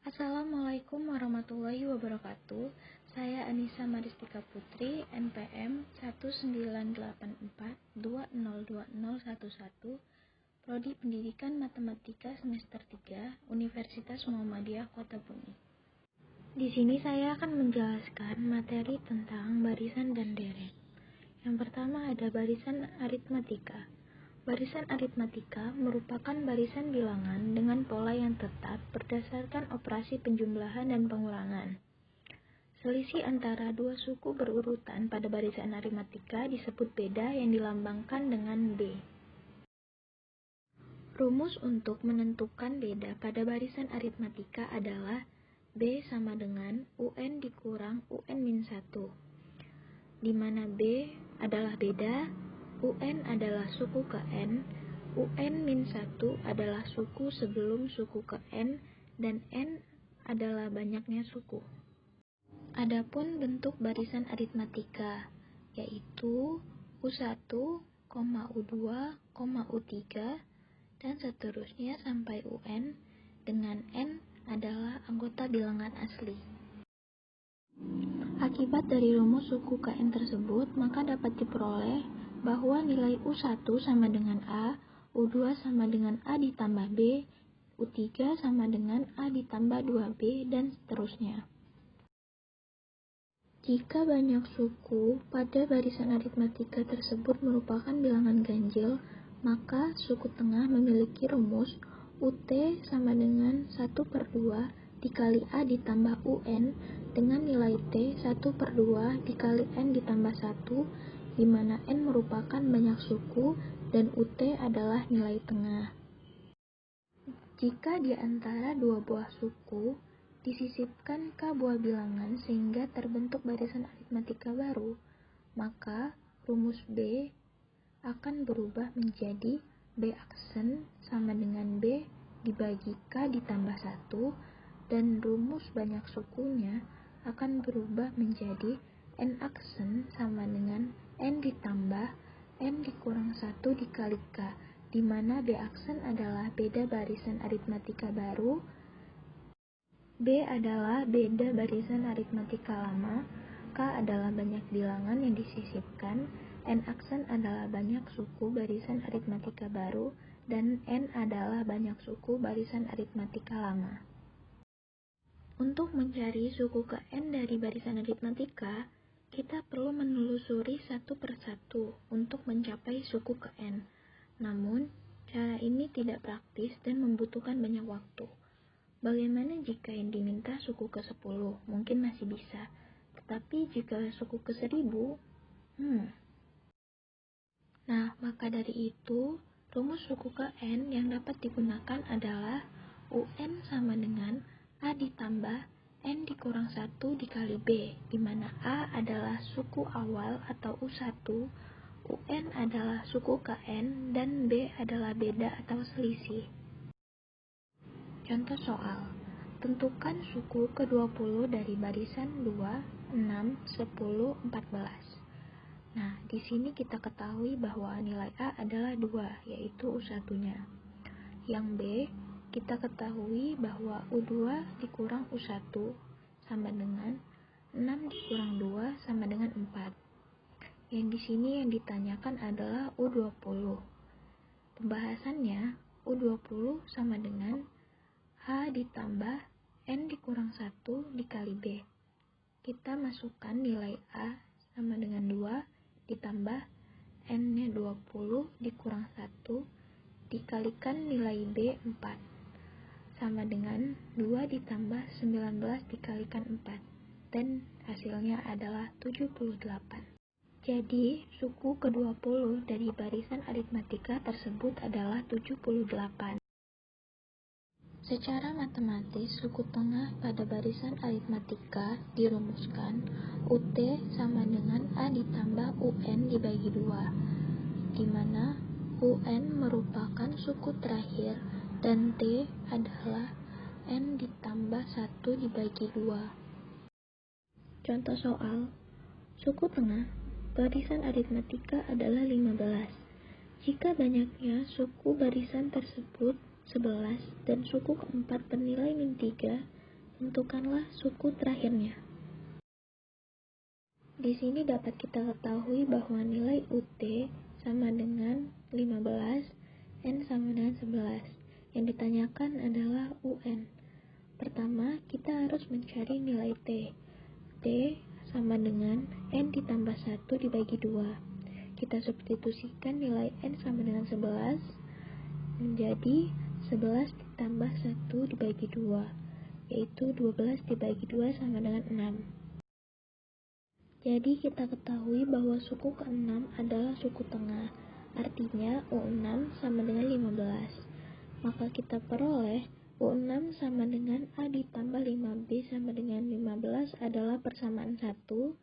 Assalamualaikum warahmatullahi wabarakatuh. Saya Anissa Maristika Putri, NPM 19842020011, Prodi Pendidikan Matematika semester 3, Universitas Muhammadiyah Kota Bumi. Di sini saya akan menjelaskan materi tentang barisan dan deret. Yang pertama ada barisan aritmatika. Barisan aritmatika merupakan barisan bilangan dengan pola yang tetap berdasarkan operasi penjumlahan dan pengulangan. Selisih antara dua suku berurutan pada barisan aritmatika disebut beda yang dilambangkan dengan B. Rumus untuk menentukan beda pada barisan aritmatika adalah B sama dengan UN dikurang UN-1, di mana B adalah beda, UN adalah suku ke N, UN-1 adalah suku sebelum suku ke N, dan N adalah banyaknya suku. Adapun bentuk barisan aritmatika, yaitu U1, U2, U3, dan seterusnya sampai UN, dengan N adalah anggota bilangan asli. Akibat dari rumus suku KN tersebut, maka dapat diperoleh bahwa nilai U1 sama dengan A, U2 sama dengan A ditambah B, U3 sama dengan A ditambah 2B, dan seterusnya. Jika banyak suku pada barisan aritmatika tersebut merupakan bilangan ganjil, maka suku tengah memiliki rumus UT sama dengan 1/2 dikali A ditambah UN dengan nilai T 1/2 dikali N ditambah 1, di mana N merupakan banyak suku dan UT adalah nilai tengah. Jika di antara dua buah suku disisipkan K buah bilangan sehingga terbentuk barisan aritmatika baru, maka rumus B akan berubah menjadi B aksen sama dengan B dibagi K ditambah 1, dan rumus banyak sukunya akan berubah menjadi N aksen sama dengan N ditambah N dikurang 1 dikali K, di mana B aksen adalah beda barisan aritmatika baru, B adalah beda barisan aritmatika lama, K adalah banyak bilangan yang disisipkan, N aksen adalah banyak suku barisan aritmatika baru, dan N adalah banyak suku barisan aritmatika lama. Untuk mencari suku ke N dari barisan aritmatika, kita perlu menelusuri satu persatu untuk mencapai suku ke N. Namun, cara ini tidak praktis dan membutuhkan banyak waktu. Bagaimana jika yang diminta suku ke 10? Mungkin masih bisa. Tetapi jika suku ke 1000, Nah, maka dari itu, rumus suku ke N yang dapat digunakan adalah UN sama dengan A ditambah N dikurang 1 dikali B, di mana A adalah suku awal atau U1, UN adalah suku ke N, dan B adalah beda atau selisih. Contoh soal, tentukan suku ke-20 dari barisan 2, 6, 10, 14. Nah, di sini kita ketahui bahwa nilai A adalah 2, yaitu U1-nya. Yang B, kita ketahui bahwa U2 dikurang U1 sama dengan 6 dikurang 2 sama dengan 4. Yang di sini yang ditanyakan adalah U20. Pembahasannya, U20 sama dengan A ditambah N dikurang 1 dikali B. Kita masukkan nilai A sama dengan 2 ditambah N-nya 20 dikurang 1 dikalikan nilai B 4 sama dengan 2 ditambah 19 dikalikan 4, dan hasilnya adalah 78. Jadi, suku ke-20 dari barisan aritmatika tersebut adalah 78. Secara matematis, suku tengah pada barisan aritmatika dirumuskan UT sama dengan A ditambah UN dibagi 2, di mana UN merupakan suku terakhir dan T adalah N ditambah 1 dibagi 2. Contoh soal, suku tengah barisan aritmatika adalah 15. Jika banyaknya suku barisan tersebut 11 dan suku keempat bernilai -3, tentukanlah suku terakhirnya. Di sini dapat kita ketahui bahwa nilai UT sama dengan 15, N sama dengan 11. Yang ditanyakan adalah UN. Pertama, kita harus mencari nilai T. T sama dengan N ditambah 1 dibagi 2. Kita substitusikan nilai N sama dengan 11 menjadi 11 ditambah 1 dibagi 2, yaitu 12 dibagi 2 sama dengan 6. Jadi kita ketahui bahwa suku ke-6 adalah suku tengah, artinya U6 sama dengan 15. Maka kita peroleh U6 sama dengan A ditambah 5B sama dengan 15 adalah persamaan 1,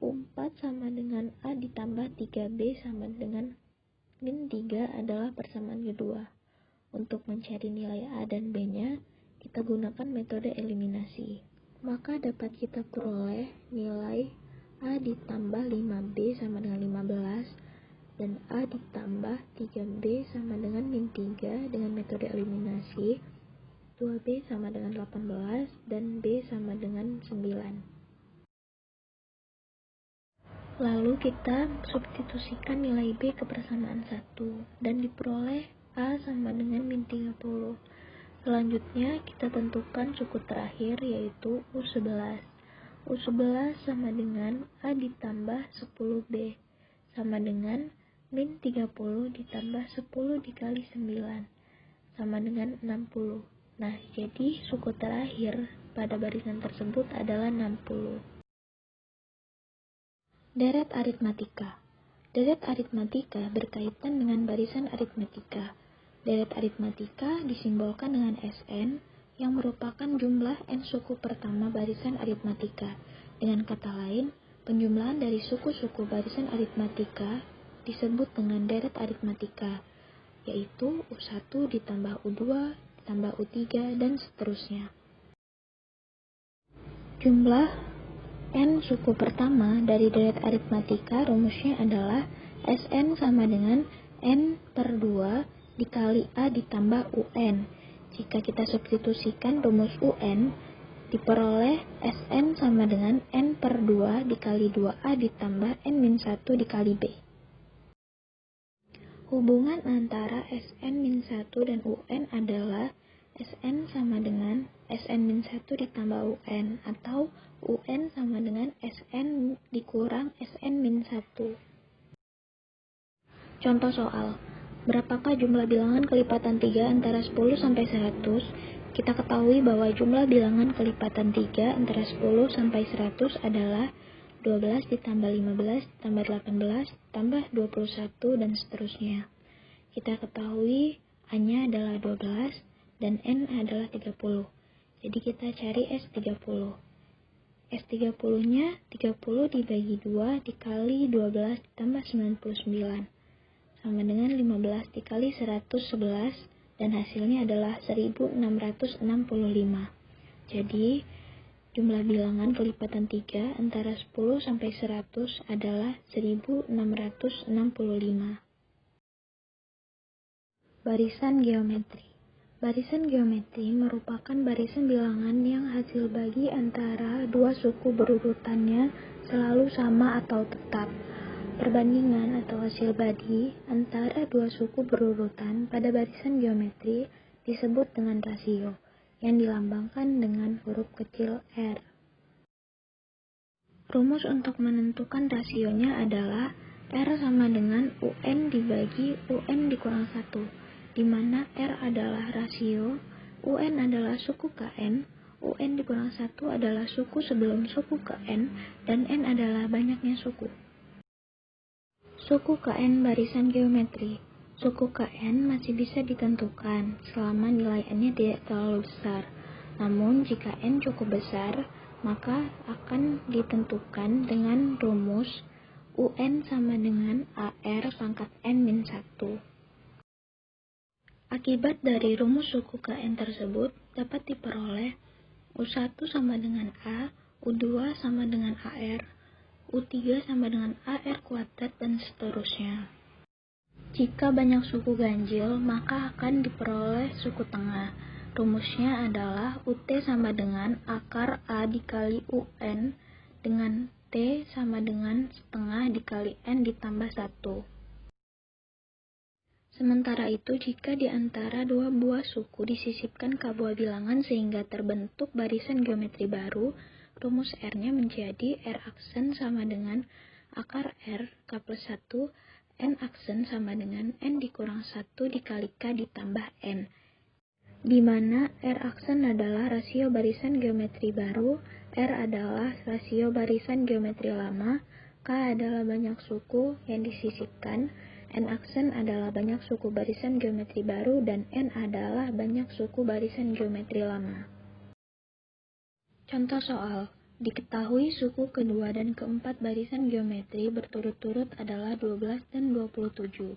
U4 sama dengan A ditambah 3B sama dengan min 3 adalah persamaan kedua. Untuk mencari nilai A dan B-nya, kita gunakan metode eliminasi. Maka dapat kita peroleh nilai A ditambah 5B sama dengan 15 dan A ditambah 3B sama dengan min 3 dengan metode eliminasi. 2B sama dengan 18 dan B sama dengan 9. Lalu kita substitusikan nilai B ke persamaan 1 dan diperoleh A sama dengan min 30. Selanjutnya kita tentukan suku terakhir yaitu U11. U11 sama dengan A ditambah 10B sama dengan min 30 ditambah 10 dikali 9 sama dengan 60. Nah, jadi suku terakhir pada barisan tersebut adalah 60. Deret aritmatika. Deret aritmatika berkaitan dengan barisan aritmatika. Deret aritmatika disimbolkan dengan Sn yang merupakan jumlah n suku pertama barisan aritmatika. Dengan kata lain, penjumlahan dari suku-suku barisan aritmatika disebut dengan deret aritmatika, yaitu U1 ditambah U2 ditambah U3 dan seterusnya. Jumlah n suku pertama dari deret aritmatika rumusnya adalah Sn sama dengan n per 2 dikali A ditambah Un. Jika kita substitusikan rumus UN, diperoleh Sn sama dengan n per 2 dikali 2A ditambah n-1 dikali B. Hubungan antara Sn-1 dan Un adalah Sn sama dengan Sn-1 ditambah Un atau Un sama dengan Sn dikurang Sn-1. Contoh soal. Berapakah jumlah bilangan kelipatan 3 antara 10 sampai 100? Kita ketahui bahwa jumlah bilangan kelipatan 3 antara 10 sampai 100 adalah 12 ditambah 15 tambah 18 tambah 21 dan seterusnya. Kita ketahui A-nya adalah 12 dan N adalah 30. Jadi kita cari S30. S30-nya 30 dibagi 2 dikali 12 ditambah 99. Sama dengan 15 dikali 111 dan hasilnya adalah 1665. Jadi, jumlah bilangan kelipatan 3 antara 10 sampai 100 adalah 1665. Barisan geometri. Barisan geometri merupakan barisan bilangan yang hasil bagi antara dua suku berurutannya selalu sama atau tetap. Perbandingan atau hasil bagi antara dua suku berurutan pada barisan geometri disebut dengan rasio, yang dilambangkan dengan huruf kecil r. Rumus untuk menentukan rasionya adalah r sama dengan un dibagi un dikurang 1, di mana r adalah rasio, un adalah suku kn, un dikurang 1 adalah suku sebelum suku kn, dan n adalah banyaknya suku. Suku Kn barisan geometri. Suku Kn masih bisa ditentukan selama nilai n-nya tidak terlalu besar. Namun jika n cukup besar, maka akan ditentukan dengan rumus UN sama dengan AR pangkat n-1. Akibat dari rumus suku Kn tersebut dapat diperoleh U1 sama dengan A, U2 sama dengan AR, U3 sama dengan AR kuadrat dan seterusnya. Jika banyak suku ganjil, maka akan diperoleh suku tengah. Rumusnya adalah UT sama dengan akar A dikali UN dengan T sama dengan setengah dikali N ditambah 1. Sementara itu, jika di antara dua buah suku disisipkan k buah bilangan sehingga terbentuk barisan geometri baru, rumus R-nya menjadi R aksen sama dengan akar R k plus 1, N aksen sama dengan N dikurang 1 dikali K ditambah N, di mana R aksen adalah rasio barisan geometri baru, R adalah rasio barisan geometri lama, K adalah banyak suku yang disisipkan, N aksen adalah banyak suku barisan geometri baru, dan N adalah banyak suku barisan geometri lama. Contoh soal. Diketahui suku kedua dan keempat barisan geometri berturut-turut adalah 12 dan 27.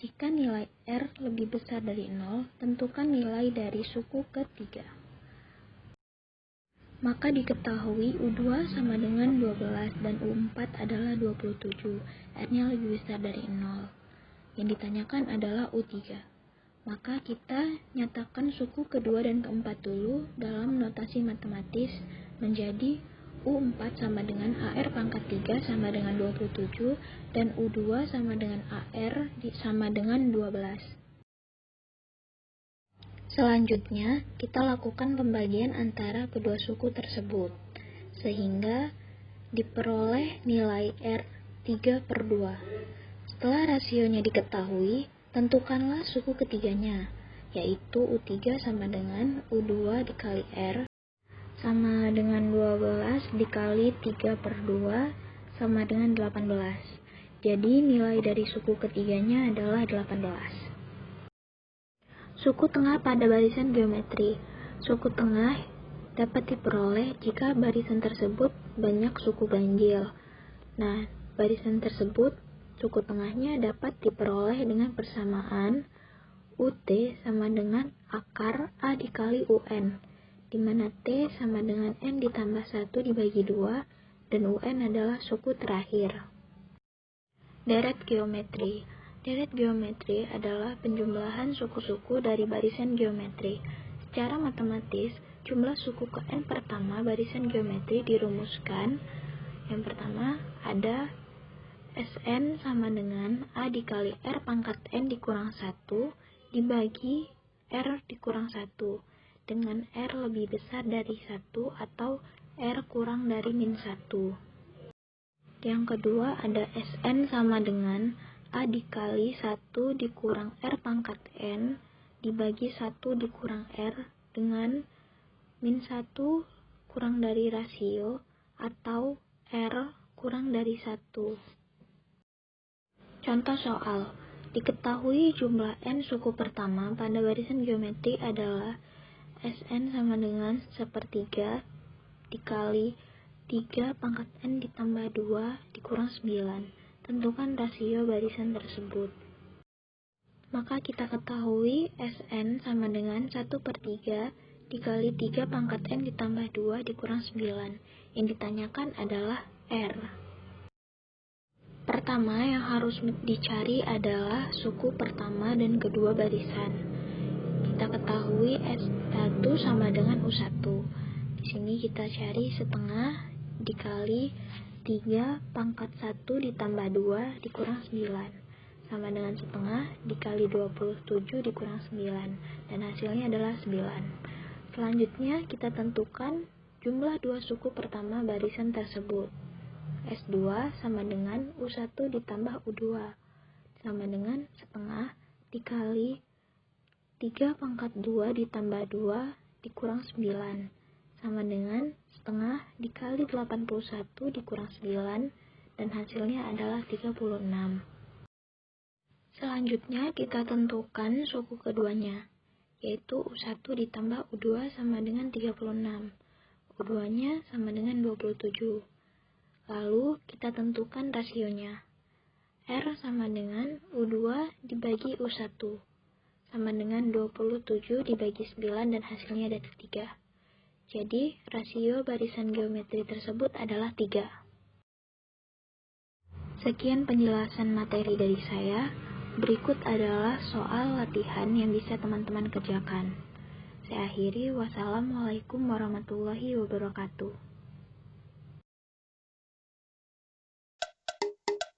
Jika nilai R lebih besar dari 0, tentukan nilai dari suku ketiga. Maka diketahui U2 sama dengan 12 dan U4 adalah 27. R-nya lebih besar dari 0. Yang ditanyakan adalah U3. Maka kita nyatakan suku kedua dan keempat dulu dalam notasi matematis menjadi U4 sama dengan AR pangkat 3 sama dengan 27 dan U2 sama dengan AR sama dengan 12. Selanjutnya, kita lakukan pembagian antara kedua suku tersebut, sehingga diperoleh nilai R 3/2. Setelah rasionya diketahui, tentukanlah suku ketiganya, yaitu U3 sama dengan U2 dikali R, sama dengan 12 dikali 3/2 sama dengan 18. Jadi nilai dari suku ketiganya adalah 18. Suku tengah pada barisan geometri. Suku tengah dapat diperoleh jika barisan tersebut banyak suku ganjil. Nah, barisan tersebut suku tengahnya dapat diperoleh dengan persamaan UT sama dengan akar A dikali UN, di mana T sama dengan N ditambah 1 dibagi 2, dan UN adalah suku terakhir. Deret geometri. Deret geometri adalah penjumlahan suku-suku dari barisan geometri. Secara matematis, jumlah suku ke N pertama barisan geometri dirumuskan. Yang pertama ada Sn sama dengan A dikali R pangkat N dikurang 1 dibagi R dikurang 1. Dengan R lebih besar dari 1 atau R kurang dari min 1. Yang kedua ada Sn sama dengan A dikali 1 dikurang R pangkat N dibagi 1 dikurang R dengan min 1 kurang dari rasio atau R kurang dari 1. Contoh soal. Diketahui jumlah N suku pertama pada barisan geometri adalah Sn sama dengan 1/3 dikali 3 pangkat N ditambah 2 dikurang 9. Tentukan rasio barisan tersebut. Maka kita ketahui Sn sama dengan 1/3 dikali 3 pangkat N ditambah 2 dikurang 9. Yang ditanyakan adalah R. Pertama yang harus dicari adalah suku pertama dan kedua barisan. Kita ketahui S1 sama dengan U1. Di sini kita cari setengah dikali 3 pangkat 1 ditambah 2 dikurang 9. Sama dengan setengah dikali 27 dikurang 9. Dan hasilnya adalah 9. Selanjutnya kita tentukan jumlah dua suku pertama barisan tersebut. S2 sama dengan U1 ditambah U2. Sama dengan setengah dikali 3 pangkat 2 ditambah 2 dikurang 9, sama dengan setengah dikali 81 dikurang 9, dan hasilnya adalah 36. Selanjutnya kita tentukan suku keduanya, yaitu U1 ditambah U2 sama dengan 36. U2-nya sama dengan 27. Lalu kita tentukan rasionya. R sama dengan U2 dibagi U1. Sama dengan 27 dibagi 9 dan hasilnya ada 3. Jadi, rasio barisan geometri tersebut adalah 3. Sekian penjelasan materi dari saya. Berikut adalah soal latihan yang bisa teman-teman kerjakan. Saya akhiri, wassalamualaikum warahmatullahi wabarakatuh.